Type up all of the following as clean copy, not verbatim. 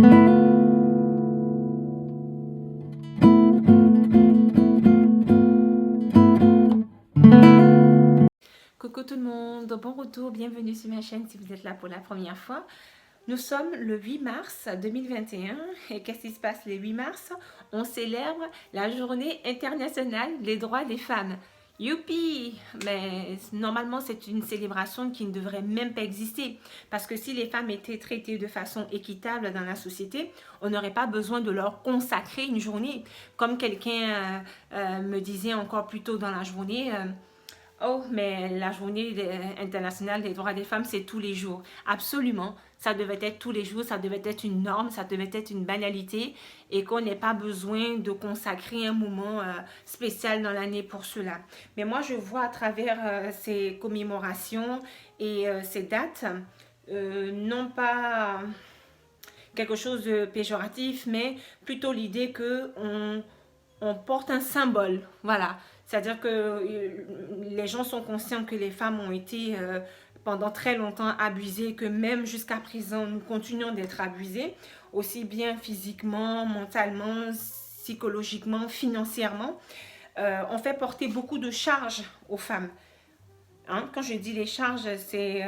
Coucou tout le monde, bon retour, bienvenue sur ma chaîne si vous êtes là pour la première fois. Nous sommes le 8 mars 2021 et qu'est-ce qui se passe le 8 mars? On célèbre la journée internationale des droits des femmes. Youpi! Mais normalement c'est une célébration qui ne devrait même pas exister parce que si les femmes étaient traitées de façon équitable dans la société, on n'aurait pas besoin de leur consacrer une journée. Comme quelqu'un me disait encore plus tôt dans la journée, oh, mais la journée internationale des droits des femmes, c'est tous les jours. Absolument. Ça devait être tous les jours, ça devait être une norme, ça devait être une banalité et qu'on n'ait pas besoin de consacrer un moment spécial dans l'année pour cela. Mais moi, je vois à travers ces commémorations et ces dates, non pas quelque chose de péjoratif, mais plutôt l'idée que on porte un symbole. Voilà. C'est-à-dire que les gens sont conscients que les femmes ont été pendant très longtemps abusées, que même jusqu'à présent, nous continuons d'être abusées, aussi bien physiquement, mentalement, psychologiquement, financièrement. On fait porter beaucoup de charges aux femmes. Hein, quand je dis les charges, c'est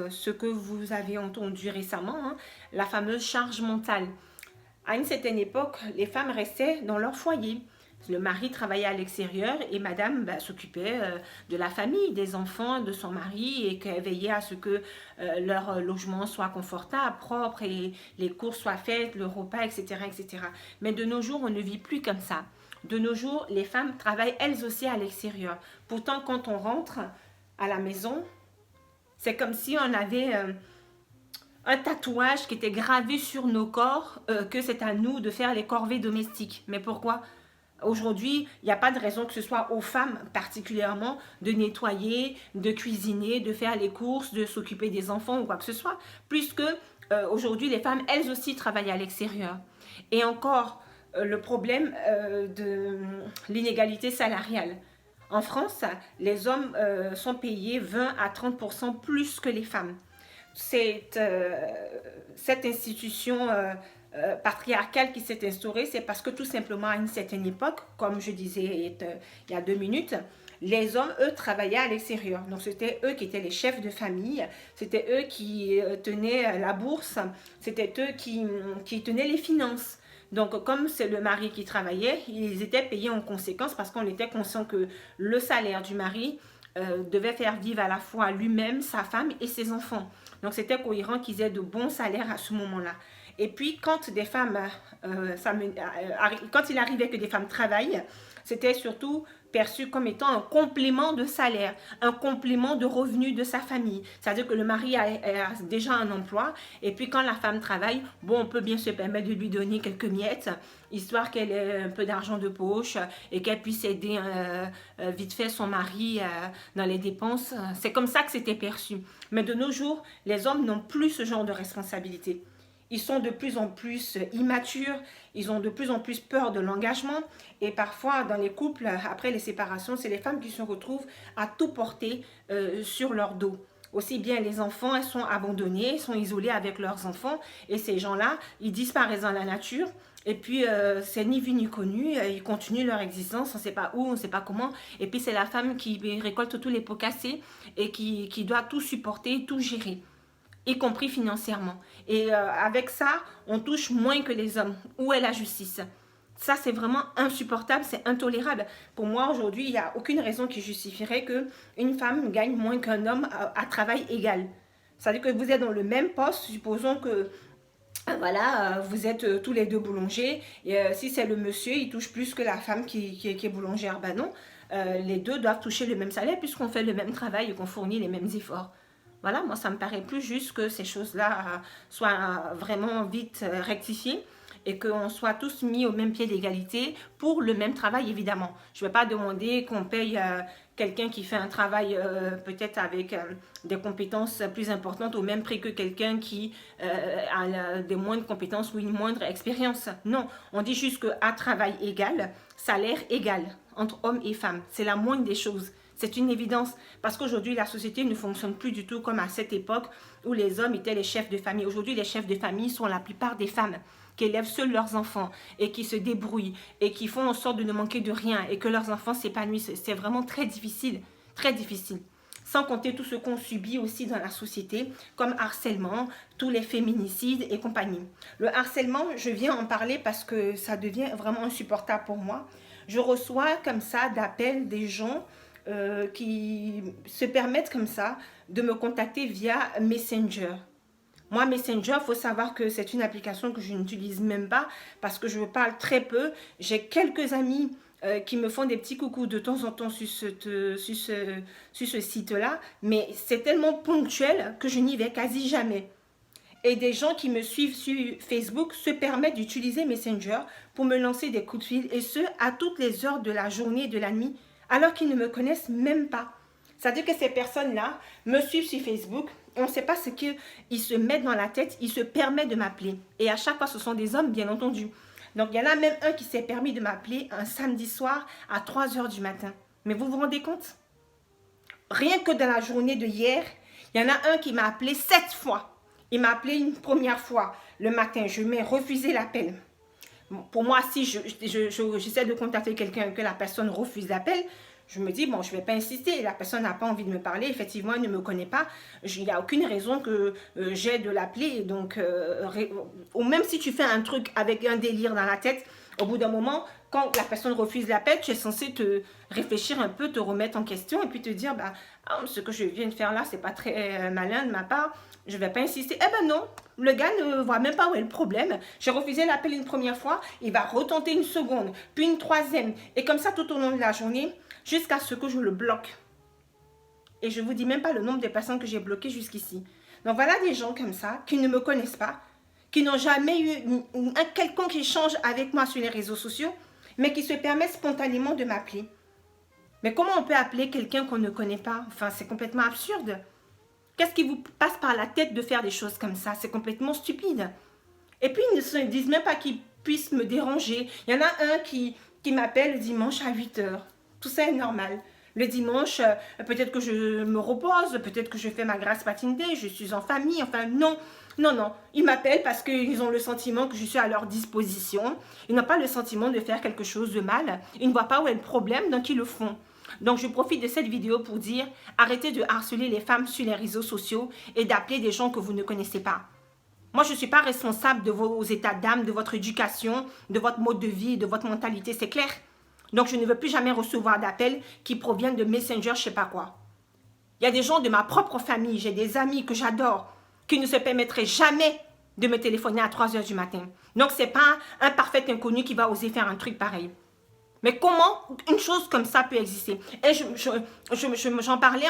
ce que vous avez entendu récemment, hein, la fameuse charge mentale. À une certaine époque, les femmes restaient dans leur foyer. Le mari travaillait à l'extérieur et madame s'occupait de la famille, des enfants, de son mari et qu'elle veillait à ce que leur logement soit confortable, propre et les courses soient faites, le repas, etc., etc. Mais de nos jours, on ne vit plus comme ça. De nos jours, les femmes travaillent elles aussi à l'extérieur. Pourtant, quand on rentre à la maison, c'est comme si on avait un tatouage qui était gravé sur nos corps, que c'est à nous de faire les corvées domestiques. Mais pourquoi? Aujourd'hui, il n'y a pas de raison que ce soit aux femmes particulièrement de nettoyer, de cuisiner, de faire les courses, de s'occuper des enfants ou quoi que ce soit, puisque aujourd'hui les femmes elles aussi travaillent à l'extérieur. Et encore le problème de l'inégalité salariale. En France, les hommes sont payés 20 à 30% plus que les femmes. Cette institution patriarcale qui s'est instaurée, c'est parce que tout simplement à une certaine époque, comme je disais il y a 2 minutes, les hommes, eux, travaillaient à l'extérieur. Donc, c'était eux qui étaient les chefs de famille, c'était eux qui tenaient la bourse, c'était eux qui tenaient les finances. Donc, comme c'est le mari qui travaillait, ils étaient payés en conséquence parce qu'on était conscient que le salaire du mari devait faire vivre à la fois lui-même, sa femme et ses enfants. Donc, c'était cohérent qu'ils aient de bons salaires à ce moment-là. Et puis, quand des femmes, quand il arrivait que des femmes travaillent, c'était surtout perçu comme étant un complément de salaire, un complément de revenus de sa famille. C'est-à-dire que le mari a déjà un emploi et puis quand la femme travaille, bon, on peut bien se permettre de lui donner quelques miettes, histoire qu'elle ait un peu d'argent de poche et qu'elle puisse aider vite fait son mari dans les dépenses. C'est comme ça que c'était perçu. Mais de nos jours, les hommes n'ont plus ce genre de responsabilité. Ils sont de plus en plus immatures, ils ont de plus en plus peur de l'engagement et parfois dans les couples, après les séparations, c'est les femmes qui se retrouvent à tout porter sur leur dos. Aussi bien les enfants, elles sont abandonnées, sont isolées avec leurs enfants et ces gens-là, ils disparaissent dans la nature et puis c'est ni vu ni connu, ils continuent leur existence, on ne sait pas où, on ne sait pas comment et puis c'est la femme qui récolte tous les pots cassés et qui doit tout supporter, tout gérer, y compris financièrement. Et avec ça, on touche moins que les hommes. Où est la justice? Ça, c'est vraiment insupportable, c'est intolérable. Pour moi, aujourd'hui, il n'y a aucune raison qui justifierait qu'une femme gagne moins qu'un homme à travail égal. C'est-à-dire que vous êtes dans le même poste, supposons que voilà, vous êtes tous les deux boulangers, et si c'est le monsieur, il touche plus que la femme qui est boulangère. Ben non, les deux doivent toucher le même salaire puisqu'on fait le même travail et qu'on fournit les mêmes efforts. Voilà, moi ça me paraît plus juste que ces choses-là soient vraiment vite rectifiées et qu'on soit tous mis au même pied d'égalité pour le même travail évidemment. Je ne vais pas demander qu'on paye quelqu'un qui fait un travail peut-être avec des compétences plus importantes au même prix que quelqu'un qui a des moindres compétences ou une moindre expérience. Non, on dit juste qu'à travail égal, salaire égal entre hommes et femmes. C'est la moindre des choses. C'est une évidence parce qu'aujourd'hui, la société ne fonctionne plus du tout comme à cette époque où les hommes étaient les chefs de famille. Aujourd'hui, les chefs de famille sont la plupart des femmes qui élèvent seuls leurs enfants et qui se débrouillent et qui font en sorte de ne manquer de rien et que leurs enfants s'épanouissent. C'est vraiment très difficile, très difficile. Sans compter tout ce qu'on subit aussi dans la société, comme harcèlement, tous les féminicides et compagnie. Le harcèlement, je viens en parler parce que ça devient vraiment insupportable pour moi. Je reçois comme ça d'appels des gens qui se permettent comme ça de me contacter via Messenger. Moi, Messenger, il faut savoir que c'est une application que je n'utilise même pas parce que je parle très peu. J'ai quelques amis qui me font des petits coucous de temps en temps sur ce site-là, mais c'est tellement ponctuel que je n'y vais quasi jamais. Et des gens qui me suivent sur Facebook se permettent d'utiliser Messenger pour me lancer des coups de fil, et ce, à toutes les heures de la journée et de la nuit, alors qu'ils ne me connaissent même pas. C'est-à-dire que ces personnes-là me suivent sur Facebook, on ne sait pas ce qu'ils se mettent dans la tête, ils se permettent de m'appeler. Et à chaque fois, ce sont des hommes, bien entendu. Donc, il y en a même un qui s'est permis de m'appeler un samedi soir à 3 heures du matin. Mais vous vous rendez compte? Rien que dans la journée de hier, il y en a un qui m'a appelé 7 fois. Il m'a appelé une première fois le matin. Je m'ai refusé l'appel. Pour moi, si j'essaie de contacter quelqu'un et que la personne refuse l'appel, je me dis, bon, je ne vais pas insister. La personne n'a pas envie de me parler. Effectivement, elle ne me connaît pas. Il n'y a aucune raison que j'ai de l'appeler. Donc, ou même si tu fais un truc avec un délire dans la tête, au bout d'un moment, quand la personne refuse l'appel, tu es censé te réfléchir un peu, te remettre en question et puis te dire, bah, ce que je viens de faire là, c'est pas très malin de ma part. Je ne vais pas insister. Eh ben non, le gars ne voit même pas où est le problème. J'ai refusé l'appel une première fois, il va retenter une seconde, puis une troisième. Et comme ça tout au long de la journée, jusqu'à ce que je le bloque. Et je ne vous dis même pas le nombre de personnes que j'ai bloquées jusqu'ici. Donc voilà des gens comme ça, qui ne me connaissent pas, qui n'ont jamais eu un quelconque échange avec moi sur les réseaux sociaux, mais qui se permettent spontanément de m'appeler. Mais comment on peut appeler quelqu'un qu'on ne connaît pas? Enfin, c'est complètement absurde. Qu'est-ce qui vous passe par la tête de faire des choses comme ça? C'est complètement stupide. Et puis, ils ne se disent même pas qu'ils puissent me déranger. Il y en a un qui m'appelle le dimanche à 8 heures. Tout ça est normal. Le dimanche, peut-être que je me repose, peut-être que je fais ma grasse matinée, je suis en famille. Enfin, non, non, non. Ils m'appellent parce qu'ils ont le sentiment que je suis à leur disposition. Ils n'ont pas le sentiment de faire quelque chose de mal. Ils ne voient pas où est le problème, donc ils le font. Donc, je profite de cette vidéo pour dire, arrêtez de harceler les femmes sur les réseaux sociaux et d'appeler des gens que vous ne connaissez pas. Moi, je ne suis pas responsable de vos états d'âme, de votre éducation, de votre mode de vie, de votre mentalité, c'est clair. Donc, je ne veux plus jamais recevoir d'appels qui proviennent de Messenger, je ne sais pas quoi. Il y a des gens de ma propre famille, j'ai des amis que j'adore, qui ne se permettraient jamais de me téléphoner à 3 heures du matin. Donc, ce n'est pas un parfait inconnu qui va oser faire un truc pareil. Mais comment une chose comme ça peut exister? Et j'en parlais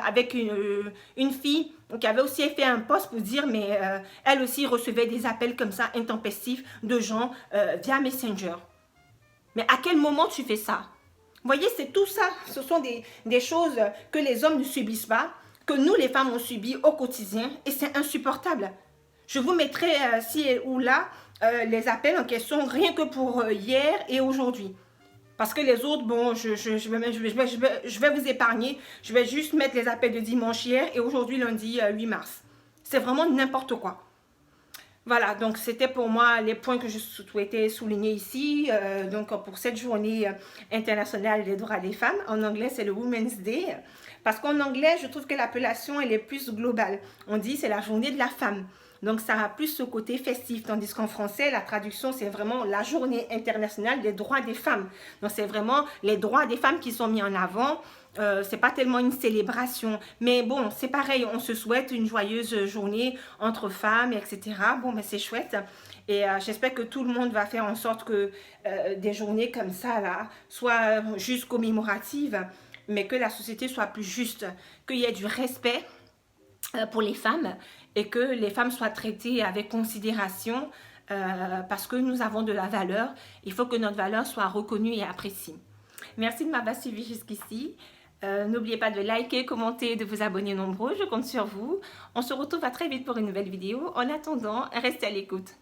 avec une fille qui avait aussi fait un post pour dire, mais elle aussi recevait des appels comme ça, intempestifs, de gens via Messenger. Mais à quel moment tu fais ça? Vous voyez, c'est tout ça. Ce sont des choses que les hommes ne subissent pas, que nous, les femmes, on subit au quotidien, et c'est insupportable. Je vous mettrai ci ou là les appels en question, rien que pour hier et aujourd'hui. Parce que les autres, bon, je vais vous épargner. Je vais juste mettre les appels de dimanche hier et aujourd'hui, lundi 8 mars. C'est vraiment n'importe quoi. Voilà, donc c'était pour moi les points que je souhaitais souligner ici. Donc pour cette journée internationale des droits des femmes. En anglais, c'est le Women's Day. Parce qu'en anglais, je trouve que l'appellation, elle est plus globale. On dit c'est la journée de la femme. Donc, ça a plus ce côté festif, tandis qu'en français, la traduction, c'est vraiment la journée internationale des droits des femmes. Donc, c'est vraiment les droits des femmes qui sont mis en avant. C'est pas tellement une célébration. Mais bon, c'est pareil, on se souhaite une joyeuse journée entre femmes, etc. Bon, mais c'est chouette. Et j'espère que tout le monde va faire en sorte que des journées comme ça, là, soient juste commémoratives, mais que la société soit plus juste, qu'il y ait du respect pour les femmes et que les femmes soient traitées avec considération parce que nous avons de la valeur. Il faut que notre valeur soit reconnue et appréciée. Merci de m'avoir suivi jusqu'ici. N'oubliez pas de liker, commenter, de vous abonner nombreux. Je compte sur vous. On se retrouve à très vite pour une nouvelle vidéo. En attendant, restez à l'écoute.